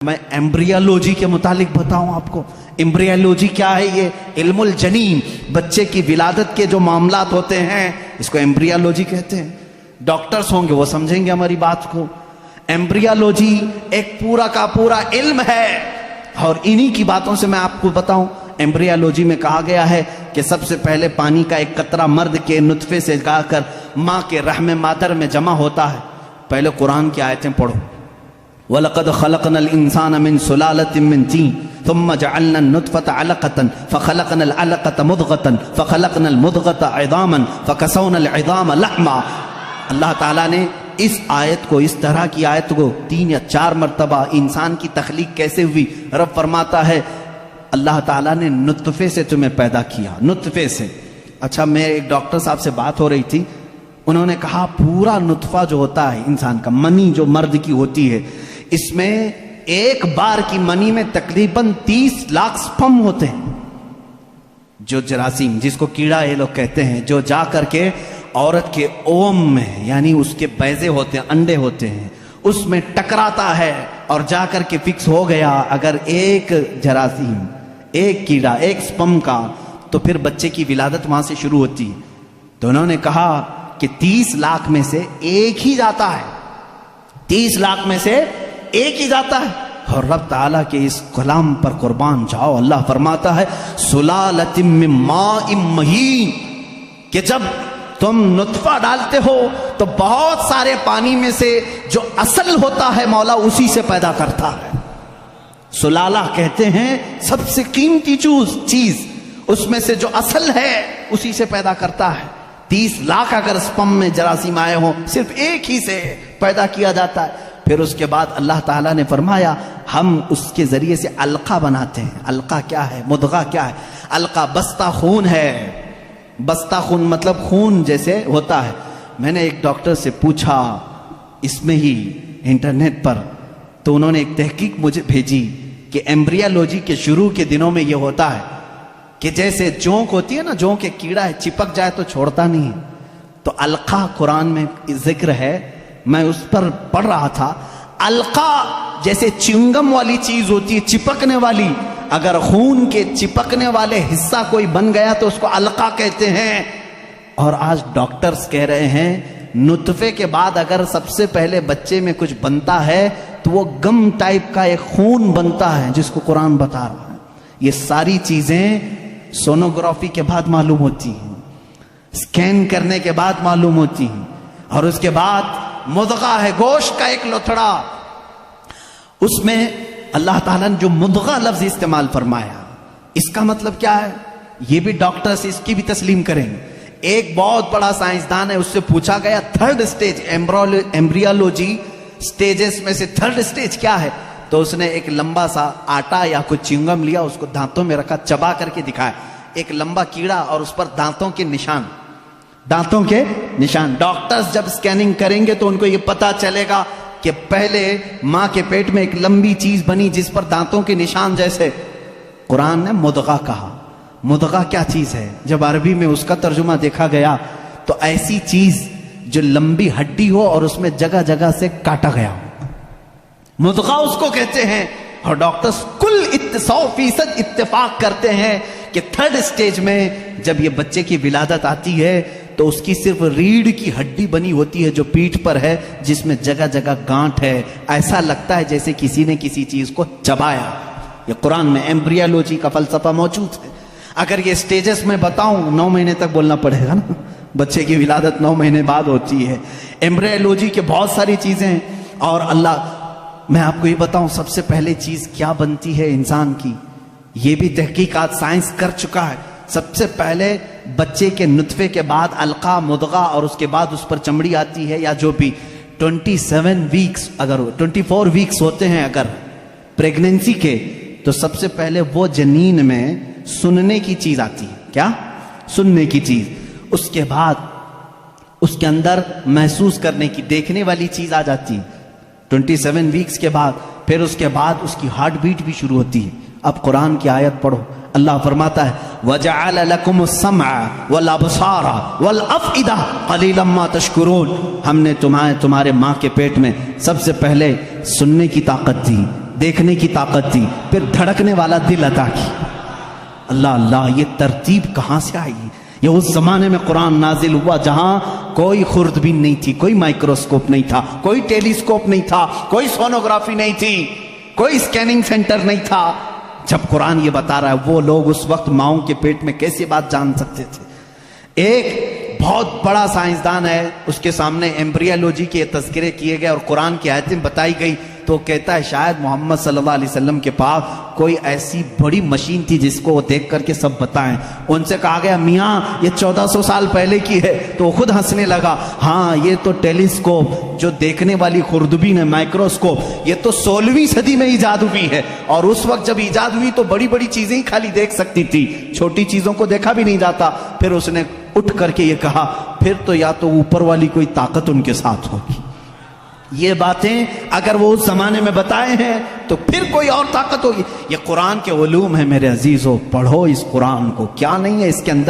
میں ایمبریالوجی کے متعلق بتاؤں آپ کو. ایمبریالوجی کیا ہے؟ یہ علم الجنین، بچے کی ولادت کے جو معاملات ہوتے ہیں اس کو ایمبریالوجی کہتے ہیں. ڈاکٹرز ہوں گے وہ سمجھیں گے ہماری بات کو. ایمبریالوجی ایک پورا کا پورا علم ہے اور انہی کی باتوں سے میں آپ کو بتاؤں. ایمبریالوجی میں کہا گیا ہے کہ سب سے پہلے پانی کا ایک قطرہ مرد کے نطفے سے جا کر ماں کے رحم مادر میں جمع ہوتا ہے. پہلے قرآن کی آیتیں پڑھو. وَلَقَدْ خَلَقْنَا الْإِنسَانَ مِنْ سُلَالَةٍ مِنْ طِينٍ ثُمَّ جَعَلْنَا النُّطْفَةَ عَلَقَةً فَخَلَقْنَا الْعَلَقَةَ مُضْغَةً فَخَلَقْنَا الْمُضْغَةَ عِظَامًا فَكَسَوْنَا الْعِظَامَ لَحْمًا. اللہ تعالیٰ نے اس آیت کو، اس طرح کی آیت کو 3 یا 4 مرتبہ انسان کی تخلیق کیسے ہوئی. رب فرماتا ہے اللہ تعالیٰ نے نطفے سے تمہیں پیدا کیا، نطفے سے. اچھا، میں ایک ڈاکٹر صاحب سے بات ہو رہی تھی، انہوں نے کہا پورا نطفہ جو ہوتا ہے انسان کا، منی جو مرد کی ہوتی ہے، اس میں ایک بار کی منی میں تقریباً 30 لاکھ سپرم ہوتے ہیں. جو جراثیم، جس کو کیڑا یہ لوگ کہتے ہیں، جو جا کر کے عورت کے اوم میں، یعنی اس کے بیضے ہوتے ہیں، انڈے ہوتے ہیں، اس میں ٹکراتا ہے اور جا کر کے فکس ہو گیا اگر ایک جراثیم، ایک کیڑا، ایک سپرم کا، تو پھر بچے کی ولادت وہاں سے شروع ہوتی ہے. تو انہوں نے کہا کہ 30 لاکھ میں سے ایک ہی جاتا ہے، 30 لاکھ میں سے ایک ہی جاتا ہے. اور رب تعالیٰ کے اس کلام پر قربان جاؤ، اللہ فرماتا ہے سلالۃ من ماء مہین، کہ جب تم نطفہ ڈالتے ہو تو بہت سارے پانی میں سے جو اصل ہوتا ہے مولا اسی سے پیدا کرتا ہے. سلالہ کہتے ہیں سب سے قیمتی چیز، اس میں سے جو اصل ہے اسی سے پیدا کرتا ہے. 30 لاکھ اگر سپرم میں جراثیم آئے ہوں، صرف ایک ہی سے پیدا کیا جاتا ہے. پھر اس کے بعد اللہ تعالیٰ نے فرمایا ہم اس کے ذریعے سے علقہ بناتے ہیں. علقہ کیا ہے؟ مضغہ کیا ہے؟ علقہ بستہ خون ہے. بستہ خون مطلب خون جیسے ہوتا ہے. میں نے ایک ڈاکٹر سے پوچھا اس میں ہی انٹرنیٹ پر، تو انہوں نے ایک تحقیق مجھے بھیجی کہ ایمبریالوجی کے شروع کے دنوں میں یہ ہوتا ہے کہ جیسے جونک ہوتی ہے نا، جونک ایک کیڑا ہے، چپک جائے تو چھوڑتا نہیں ہے. تو علقہ قرآن میں ذکر ہے، میں اس پر پڑھ رہا تھا. علقہ جیسے چنگم والی چیز ہوتی ہے، چپکنے والی، اگر خون کے چپکنے والے حصہ کوئی بن گیا تو اس کو علقہ کہتے ہیں. اور آج ڈاکٹرز کہہ رہے ہیں نطفے کے بعد اگر سب سے پہلے بچے میں کچھ بنتا ہے تو وہ گم ٹائپ کا ایک خون بنتا ہے جس کو قرآن بتا رہا ہے. یہ ساری چیزیں سونوگرافی کے بعد معلوم ہوتی ہیں، سکین کرنے کے بعد معلوم ہوتی ہیں. اور اس کے بعد مضغہ ہے، گوشت کا ایک لوتھڑا. اس میں اللہ تعالیٰ نے جو مضغہ لفظ استعمال فرمایا، اس کا مطلب کیا ہے یہ بھی ڈاکٹرز اس کی بھی تسلیم کریں گے. ایک بہت بڑا سائنسدان ہے، اس سے پوچھا گیا 3rd سٹیج ایمبریالوجی سٹیجز میں سے 3rd سٹیج کیا ہے؟ تو اس نے ایک لمبا سا آٹا یا کچھ چنگم لیا، اس کو دانتوں میں رکھا، چبا کر کے دکھایا، ایک لمبا کیڑا اور اس پر دانتوں کے نشان، دانتوں کے نشان. ڈاکٹرز جب سکیننگ کریں گے تو ان کو یہ پتا چلے گا کہ پہلے ماں کے پیٹ میں ایک لمبی چیز بنی جس پر دانتوں کے نشان جیسے. قرآن نے مضغہ کہا. مضغہ کیا چیز ہے؟ جب عربی میں اس کا ترجمہ دیکھا گیا تو ایسی چیز جو لمبی ہڈی ہو اور اس میں جگہ جگہ سے کاٹا گیا ہو، مضغہ اس کو کہتے ہیں. اور ڈاکٹرز کل 100% اتفاق کرتے ہیں کہ 3rd سٹیج میں جب یہ بچے کی ولادت آتی ہے تو اس کی صرف ریڑھ کی ہڈی بنی ہوتی ہے جو پیٹھ پر ہے، جس میں جگہ جگہ گانٹھ ہے، ایسا لگتا ہے جیسے کسی نے کسی چیز کو چبایا. یہ قرآن میں ایمبریالوجی کا فلسفہ موجود ہے. اگر یہ سٹیجز میں بتاؤں 9 مہینے تک بولنا پڑے گا نا، بچے کی ولادت 9 مہینے بعد ہوتی ہے. ایمبریالوجی کے بہت ساری چیزیں ہیں. اور اللہ، میں آپ کو یہ بتاؤں سب سے پہلے چیز کیا بنتی ہے انسان کی، یہ بھی تحقیقات سائنس کر چکا ہے. سب سے پہلے بچے کے نطفے کے بعد علقہ، مضغہ، اور اس کے بعد اس پر چمڑی آتی ہے، یا جو بھی 27 ویکس، اگر 24 ویکس ہوتے ہیں اگر پریگننسی کے، تو سب سے پہلے وہ جنین میں سننے کی چیز آتی ہے. کیا؟ سننے کی چیز. اس کے بعد اس کے اندر محسوس کرنے کی، دیکھنے والی چیز آ جاتی ہے 27 ویکس کے بعد. پھر اس کے بعد اس کی ہارٹ بیٹ بھی شروع ہوتی ہے. اب قرآن کی آیت پڑھو، اللہ فرماتا ہے وَجَعَلَ لَكُمُ السَّمْعَ وَالْأَبْصَارَ وَالْأَفْئِدَةَ قَلِيلًا مَا تَشْكُرُونَ. ہم نے تمہارے ماں کے پیٹ میں سب سے پہلے سننے کی طاقت دی، دیکھنے کی طاقت دی، پھر دھڑکنے والا دل عطا کی۔ اللہ اللہ، یہ ترتیب کہاں سے آئی؟ یہ اس زمانے میں قرآن نازل ہوا جہاں کوئی خوردبین نہیں تھی، کوئی مائکروسکوپ نہیں تھا، کوئی ٹیلیسکوپ نہیں تھا، کوئی سونوگرافی نہیں تھی، کوئی سکیننگ سینٹر نہیں تھا۔ جب قرآن یہ بتا رہا ہے وہ لوگ اس وقت ماؤں کے پیٹ میں کیسے بات جان سکتے تھے؟ ایک بہت بڑا سائنسدان ہے، اس کے سامنے ایمبریالوجی کے تذکرے کیے گئے اور قرآن کی آیتیں بتائی گئی تو کہتا ہے شاید محمد صلی اللہ علیہ وسلم کے پاس کوئی ایسی بڑی مشین تھی جس کو وہ دیکھ کر کے سب بتائیں۔ ان سے کہا گیا میاں یہ 1400 سال پہلے کی ہے، تو وہ خود ہنسنے لگا، ہاں یہ تو ٹیلیسکوپ جو دیکھنے والی خوردبین ہے، مائکروسکوپ، یہ تو 16ویں صدی میں ایجاد ہوئی ہے، اور اس وقت جب ایجاد ہوئی تو بڑی بڑی چیزیں ہی خالی دیکھ سکتی تھی، چھوٹی چیزوں کو دیکھا بھی نہیں جاتا۔ پھر اس نے اٹھ کر کے یہ کہا پھر تو یا تو اوپر والی کوئی طاقت ان کے ساتھ ہوگی۔ یہ باتیں اگر وہ اس زمانے میں بتائے ہیں تو پھر کوئی اور طاقت ہوگی۔ یہ قرآن کے علوم ہیں میرے عزیزو، پڑھو اس قرآن کو، کیا نہیں ہے اس کے اندر۔